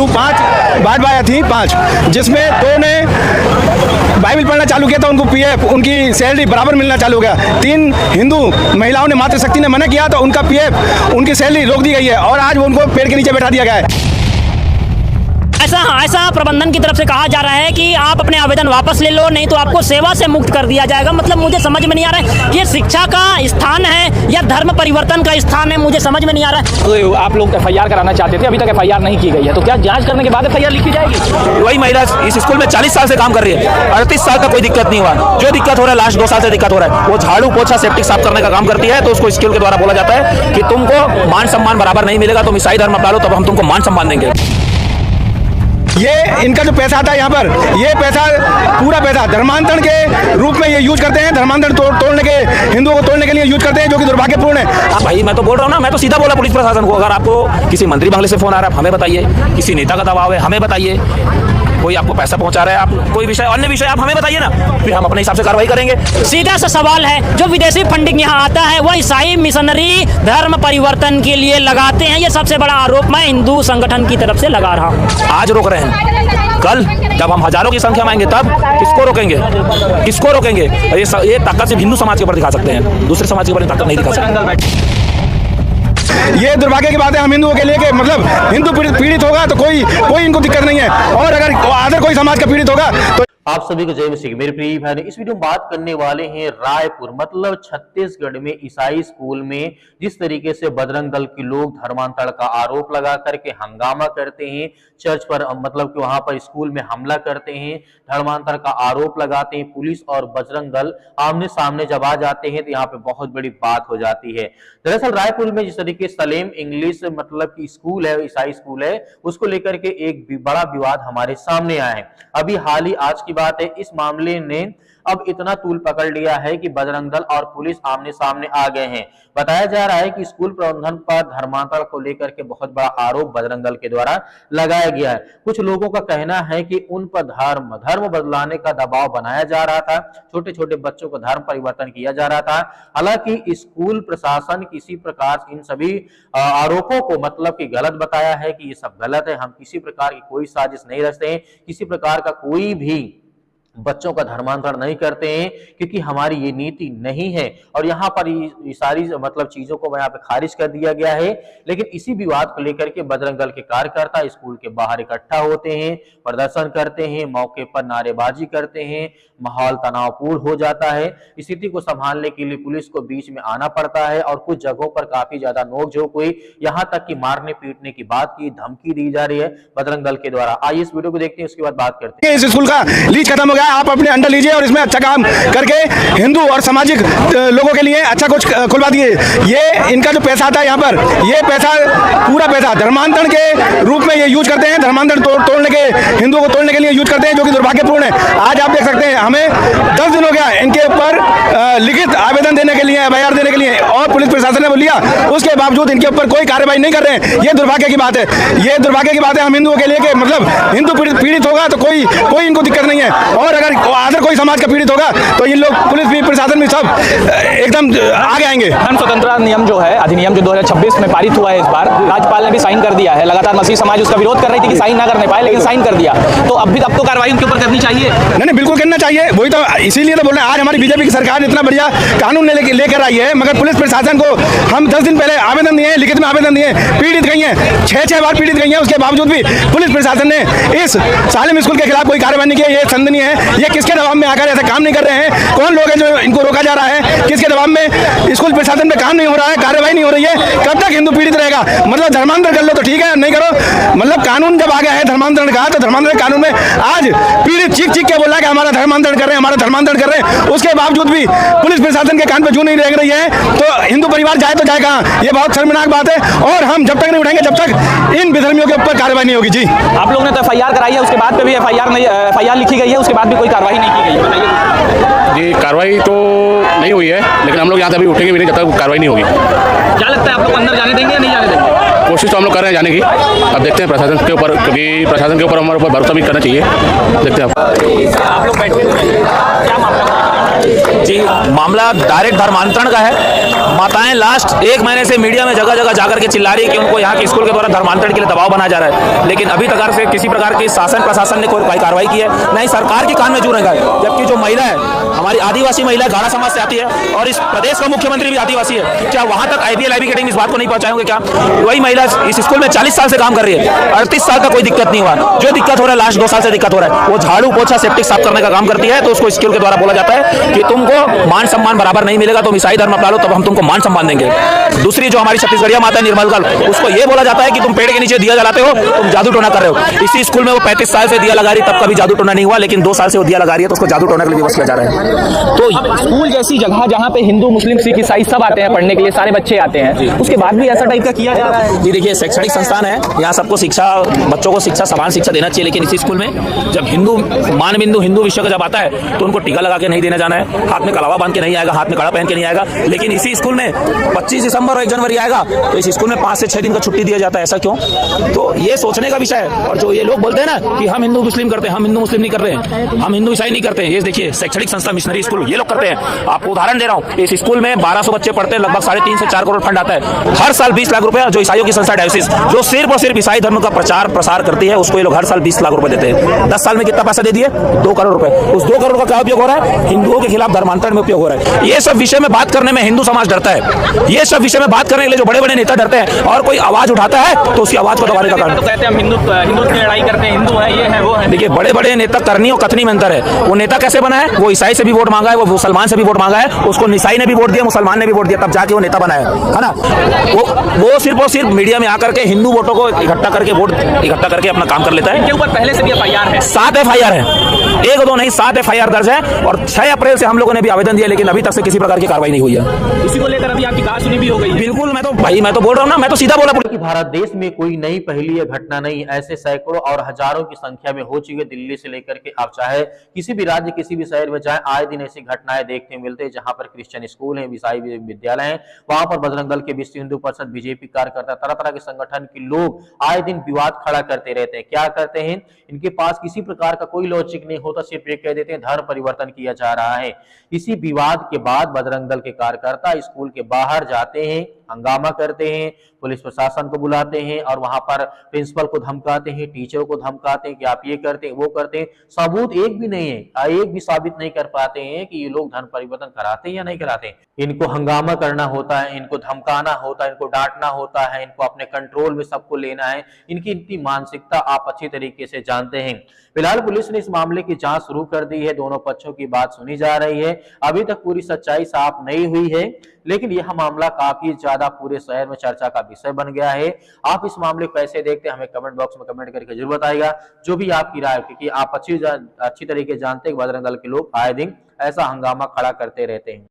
हिंदू 5 बात बाया थी 5, जिसमें 2 ने बाइबल पढ़ना चालू किया था, उनको पीएफ उनकी सैलरी बराबर मिलना चालू हो गया। 3 हिंदू महिलाओं ने मातृशक्ति ने मना किया तो उनका पीएफ उनकी सैलरी रोक दी गई है और आज उनको पेड़ के नीचे बैठा दिया गया है। ऐसा प्रबंधन की तरफ से कहा जा रहा है कि आप अपने आवेदन वापस ले लो, नहीं तो आपको सेवा से मुक्त कर दिया जाएगा। मतलब मुझे समझ में नहीं आ रहा है ये शिक्षा का स्थान है या धर्म परिवर्तन का स्थान है, मुझे समझ में नहीं आ रहा है। तो आप लोग FIR कराना चाहते थे, अभी तक FIR नहीं की गई है, तो क्या जांच करने के बाद FIR लिखी जाएगी? वही महिला इस स्कूल में 40 साल से काम कर रही है, 38 साल का कोई दिक्कत नहीं हुआ। जो दिक्कत हो रहा है लास्ट 2 साल से दिक्कत हो रहा है, वो झाड़ू पोछा सेप्टिक साफ करने का काम करती है, तो उसको स्कूल के द्वारा बोला जाता है कि तुमको मान सम्मान बराबर नहीं मिलेगा, तुम ईसाई धर्म अपना लो तब हम तुमको मान सम्मान देंगे। ये इनका जो पैसा आता है यहाँ पर, ये पैसा पूरा पैसा धर्मांतरण के रूप में ये यूज करते हैं, धर्मांतरण तोड़ने के, हिंदुओं को तोड़ने के लिए यूज करते हैं, जो कि दुर्भाग्यपूर्ण है। भाई मैं तो बोल रहा हूँ ना, मैं तो सीधा बोला पुलिस प्रशासन को, अगर आपको किसी मंत्री बंगले से फोन आ रहा है हमें बताइए, किसी नेता का दबाव है हमें बताइए, कोई आपको पैसा पहुंचा रहा है, आप कोई विषय अन्य विषय आप हमें बताइए ना, फिर हम अपने हिसाब से कार्रवाई करेंगे। सीधा सा सवाल है, जो विदेशी फंडिंग यहाँ आता है वो ईसाई मिशनरी धर्म परिवर्तन के लिए लगाते हैं, ये सबसे बड़ा आरोप मैं हिंदू संगठन की तरफ से लगा रहा हूँ। आज रोक रहे हैं, कल जब हम हजारों की संख्या में आएंगे तब किसको रोकेंगे? किसको रोकेंगे? ये ताकत सिर्फ हिंदू समाज के ऊपर दिखा सकते हैं, दूसरे समाज के ऊपर ताकत नहीं दिखा सकते। ये दुर्भाग्य की बात है हम हिंदुओं के लिए कि मतलब हिंदू पीड़ित होगा तो कोई इनको दिक्कत नहीं है, और अगर कोई समाज का पीड़ित होगा तो। आप सभी को जय मसीह। मेरे प्रिय भाई, इस वीडियो में बात करने वाले हैं रायपुर मतलब छत्तीसगढ़ में ईसाई स्कूल में जिस तरीके से बजरंग दल के लोग धर्मांतरण का आरोप लगा करके हंगामा करते हैं, चर्च पर मतलब कि वहां पर स्कूल में हमला करते हैं, धर्मांतरण का आरोप लगाते हैं, पुलिस और बजरंग दल आमने सामने जब आ जाते हैं तो यहाँ पे बहुत बड़ी बात हो जाती है। दरअसल रायपुर में जिस तरीके सलेम इंग्लिश मतलब की स्कूल है, ईसाई स्कूल है, उसको लेकर के एक बड़ा विवाद हमारे सामने आया है। अभी हाल ही आज बात है, इस मामले ने अब इतना तूल पकड़ लिया है कि बजरंग दल और पुलिस आमने सामने आ गए हैं। बताया जा रहा है कि स्कूल प्रबंधन पर धर्मांतरण को लेकर के बहुत बड़ा आरोप बजरंग दल के द्वारा लगाया गया है। कुछ लोगों का कहना है कि उन पर धर्म बदलाने का दबाव बनाया जा रहा था, छोटे छोटे बच्चों को धर्म परिवर्तन किया जा रहा था। हालांकि स्कूल प्रशासन किसी प्रकार इन सभी आरोपों को मतलब कि गलत बताया है कि ये सब गलत है, हम किसी प्रकार की कोई साजिश नहीं रचते हैं, किसी प्रकार का कोई भी बच्चों का धर्मांतरण नहीं करते हैं, क्योंकि हमारी ये नीति नहीं है। और यहाँ पर ये सारी मतलब चीजों को यहाँ पे खारिज कर दिया गया है। लेकिन इसी विवाद को लेकर के बजरंग दल के कार्यकर्ता स्कूल के बाहर इकट्ठा होते हैं, प्रदर्शन करते हैं, मौके पर नारेबाजी करते हैं, माहौल तनावपूर्ण हो जाता है। स्थिति को संभालने के लिए पुलिस को बीच में आना पड़ता है और कुछ जगहों पर काफी ज्यादा नोकझोंक हुई, यहाँ तक कि मारने पीटने की बात की धमकी दी जा रही है बजरंग दल के द्वारा। आइए इस वीडियो को देखते हैं, उसके बाद बात करते हैं। इस स्कूल का लीज खत्म हो गया, आप अपने अंडर लीजिए और इसमें अच्छा काम करके हिंदू और सामाजिक लोगों के लिए अच्छा कुछ खुलवा दिए। ये इनका जो पैसा आता है यहाँ पर, ये पैसा पूरा पैसा धर्मांतरण के रूप में ये यूज करते हैं, धर्मांतरण तोड़ने के, हिंदुओं को तोड़ने के लिए यूज करते हैं, जो कि दुर्भाग्यपूर्ण है। आज आप देख सकते हैं हमें 10 दिन हो गया इनके ऊपर लिखित आवेदन देने के लिए, FIR देने के लिए, और पुलिस प्रशासन ने बोल लिया, उसके बावजूद इनके ऊपर कोई कार्रवाई नहीं कर रहे हैं। ये दुर्भाग्य की बात है, ये दुर्भाग्य की बात है हम हिंदुओं के लिए कि मतलब हिंदू पीड़ित होगा तो कोई इनको दिक्कत नहीं है, और अगर कोई समाज का पीड़ित होगा तो ये लोग पुलिस भी प्रशासन भी सब एकदम आगे आएंगे। धर्म स्वतंत्रता नियम जो है, अधिनियम जो 2026 में पारित हुआ है, इस बार राज्यपाल ने भी साइन कर दिया है। लगातार मसीह समाज उसका विरोध कर रही थी कि साइन ना करने पाए, लेकिन साइन कर दिया, तो अब तो कार्रवाई उनके ऊपर करनी चाहिए। नहीं, बिल्कुल करना चाहिए, वही तो इसीलिए तो बोल रहे हैं। आज हमारी बीजेपी की सरकार इतना बढ़िया कानून लेकर आई है, मगर पुलिस प्रशासन को हम 10 दिन पहले आवेदन दिए, लिखित में आवेदन दिए, पीड़ित गई है, 6 बार पीड़ित गई है, उसके बावजूद भी पुलिस प्रशासन ने इस सालिम स्कूल के खिलाफ कोई कार्रवाई नहीं की। ये संदनीय है। ये किसके दबाव में आकर ऐसा काम नहीं कर रहे हैं? कौन लोग हैं जो इनको रोका जा रहा है? किसके दबाव में? स्कूल प्रशासन पे काम नहीं हो रहा है, कार्रवाई नहीं हो रही है। कब तक हिंदू पीड़ित रहेगा? मतलब धर्मांतरण कर लो तो ठीक है, नहीं करो, मतलब कानून जब आ गया है धर्मांतरण का, तो धर्मांतरण कानून में आज पीड़ित चीख के बोला कि हमारा धर्मांतरण कर रहे हैं, हमारा धर्मांतरण कर रहे हैं, उसके बावजूद भी पुलिस प्रशासन के कान पे जू नहीं रह रही है। तो हिंदू परिवार जाए तो जाए कहाँ? ये बहुत शर्मनाक बात है, और हम जब तक नहीं उठाएंगे जब तक इन विधर्मियों के ऊपर कार्रवाई नहीं होगी। जी, आप लोगों ने तो FIR कराई है, उसके बाद पे भी FIR लिखी गई है, उसके बाद भी कोई कार्रवाई नहीं की गई है, बताइए। जी, कार्रवाई तो नहीं हुई है, लेकिन हम लोग यहाँ से अभी उठेंगे भी नहीं जब तक कार्रवाई नहीं होगी। क्या लगता है आप लोग अंदर जाने देंगे या नहीं जाने देंगे? कोशिश तो हम लोग कर रहे हैं जाने की, अब देखते हैं प्रशासन के ऊपर, क्योंकि प्रशासन के ऊपर हमारे ऊपर भरोसा भी करना चाहिए। देखते हैं आप लोग बैठे क्या मामला जी, मामला डायरेक्ट धर्मांतरण का है। माताएं लास्ट 1 महीने से मीडिया में जगह जगह जाकर के चिल्ला रही है कि उनको यहाँ के स्कूल के द्वारा धर्मांतरण के लिए दबाव बनाया जा रहा है, लेकिन अभी तक से किसी प्रकार की शासन प्रशासन ने कोई कार्रवाई की है, नहीं सरकार के कान में जू रहेगा। जबकि जो महिला है, हमारी आदिवासी महिला घाड़ा समाज से आती है और इस प्रदेश का मुख्यमंत्री भी आदिवासी है, क्या वहां तक IBL IB इस बात को नहीं पहुंचाएंगे? क्या वही महिला इस स्कूल में 40 साल से काम कर रही है, 38 साल का कोई दिक्कत नहीं हुआ। जो दिक्कत हो रहा है लास्ट 2 साल से दिक्कत हो रहा है, वो झाड़ू पोछा सेप्टिक साफ करने का काम करती है। तो उसको स्कूल के द्वारा बोला जाता है कि तुमको मान सम्मान बराबर नहीं मिलेगा, तुम ईसाई धर्म अपना लो तब हम तुमको मान सम्मान देंगे। दूसरी जो हमारी छत्तीसगढ़िया माता है निर्मलगल, उसको ये बोला जाता है कि तुम पेड़ के नीचे दिया जलाते हो, तुम जादू टोना कर रहे हो। इसी स्कूल में वो 35 साल से दिया लगा रही, तब कभी जादू टोना नहीं हुआ, लेकिन 2 साल से वो दिया लगा रही है, तो उसको जादू टोना के लिए विवश किया जा रहा है। तो स्कूल जैसी जगह जहाँ पे हिंदू मुस्लिम सिख ईसाई सब आते हैं पढ़ने के लिए, सारे बच्चे आते हैं, उसके बाद भी ऐसा टाइप का किया जा रहा है। जी देखिए, शैक्षणिक संस्थान है, यहाँ सबको शिक्षा, बच्चों को शिक्षा, समान शिक्षा देना चाहिए, लेकिन इसी स्कूल में जब हिंदू मानबिंदु हिंदू विषय का जब आता है तो उनको टीका लगा के नहीं देने जाना है, हाथ में कलावा बांध के नहीं आएगा, हाथ में कड़ा पहन के नहीं आएगा। लेकिन इसी स्कूल में 25 दिसंबर और 1 जनवरी आएगा तो इस स्कूल में 5 से 6 दिन का छुट्टी दिया जाता है। ऐसा क्यों? तो ये सोचने का विषय है। और जो ये लोग बोलते हैं ना कि हम हिंदू मुस्लिम करते हैं, हम हिंदू मुस्लिम नहीं कर रहे हैं, हम हिंदू ईसाई नहीं करते हैं, ये देखिए शैक्षणिक संस्था मिशनरी स्कूल ये लोग करते हैं। आपको उदाहरण दे रहा हूँ, इस स्कूल में 1200 बच्चे पढ़ते हैं, लगभग 3.5 से 4 करोड़ फंड आता है हर साल। 20 लाख रुपए जो ईसाइयों की संस्था डायोसिस, जो सिर्फ और सिर्फ ईसाई धर्म का प्रचार प्रसार करती है, उसको ये लोग हर साल 20 लाख रुपए देते हैं। 10 साल में कितना पैसा दे दिए? 2 करोड़ रुपए। उस 2 करोड़ का क्या उपयोग हो रहा है? हिंदुओं के खिलाफ धर्मांतरण में उपयोग हो रहा है। ये सब विषय में बात करने में हिंदू समाज डरता है। ये सब विषय में बात करने के लिए जो बड़े बड़े नेता डरते हैं, और कोई आवाज उठाता है तो उसकी आवाज को दबाने का कारण। तो कहते हैं हम हिंदू की लड़ाई करते हैं, हिंदू है, ये है, वो है। देखिए, बड़े बड़े नेता करनी और कथनी में अंतर है। वो नेता कैसे बना है? वो ईसाई से भी वोट मांगा है, वो मुसलमान से भी वोट मांगा है, उसको ईसाई ने भी वोट दिया, मुसलमान ने भी वोट दिया, तब जाके वो नेता बना है ना। वो सिर्फ और सिर्फ मीडिया में आकर के हिंदू वोटों को इकट्ठा करके वोट इकट्ठा करके अपना काम कर लेता है। इनके ऊपर पहले से भी FIR है, 7 FIR है, 1-2 नहीं 7 FIR दर्ज है। और 6 अप्रैल से हम लोगों ने भी आवेदन दिया, लेकिन अभी तक से किसी प्रकार की कार्रवाई नहीं हुई है। इसी को लेकर अभी आपकी कहा सुनी भी हो गई। बिल्कुल, मैं तो बोल रहा हूँ ना, मैं तो सीधा बोला। कि भारत देश में कोई नई पहली या घटना नहीं, ऐसे सैकड़ों और हजारों की संख्या में हो चुकी है। दिल्ली से लेकर के आप चाहे किसी भी राज्य, किसी भी शहर में जाए, आए दिन ऐसी घटनाएं देखने मिलते हैं। जहां पर क्रिश्चियन स्कूल है, ईसाई विद्यालय है, वहां पर बजरंग दल के, विश्व हिंदू परिषद, BJP कार्यकर्ता, तरह तरह के संगठन के लोग आए दिन विवाद खड़ा करते रहते हैं। क्या करते हैं? इनके पास किसी प्रकार का कोई लॉजिक नहीं होता, सिर्फ ये कह देते हैं धर्म परिवर्तन किया जा रहा है। इसी विवाद के बाद बजरंग दल के कार्यकर्ता स्कूल के बाहर जाते हैं, हंगामा करते हैं, पुलिस प्रशासन को बुलाते हैं और वहां पर प्रिंसिपल को धमकाते हैं, टीचर को धमकाते हैं कि आप ये करते हैं, वो करते हैं। सबूत एक भी नहीं है, एक भी साबित नहीं कर पाते हैं कि ये लोग धर्म परिवर्तन कराते हैं या नहीं कराते। इनको हंगामा करना होता है, इनको धमकाना होता है, इनको डांटना होता है, इनको अपने कंट्रोल में सबको लेना है। इनकी इतनी मानसिकता आप अच्छी तरीके से जानते हैं। फिलहाल पुलिस ने इस मामले की जांच शुरू कर दी है, दोनों पक्षों की बात सुनी जा रही है। अभी तक पूरी सच्चाई साफ नहीं हुई है, लेकिन यह मामला काफी ज्यादा पूरे शहर में चर्चा का विषय बन गया है। आप इस मामले को कैसे देखते हैं, हमें कमेंट बॉक्स में कमेंट करके जरूर बताइएगा, जो भी आपकी राय, क्योंकि आप अच्छी तरीके जानते हैं बजरंग दल के लोग आए दिन ऐसा हंगामा खड़ा करते रहते हैं।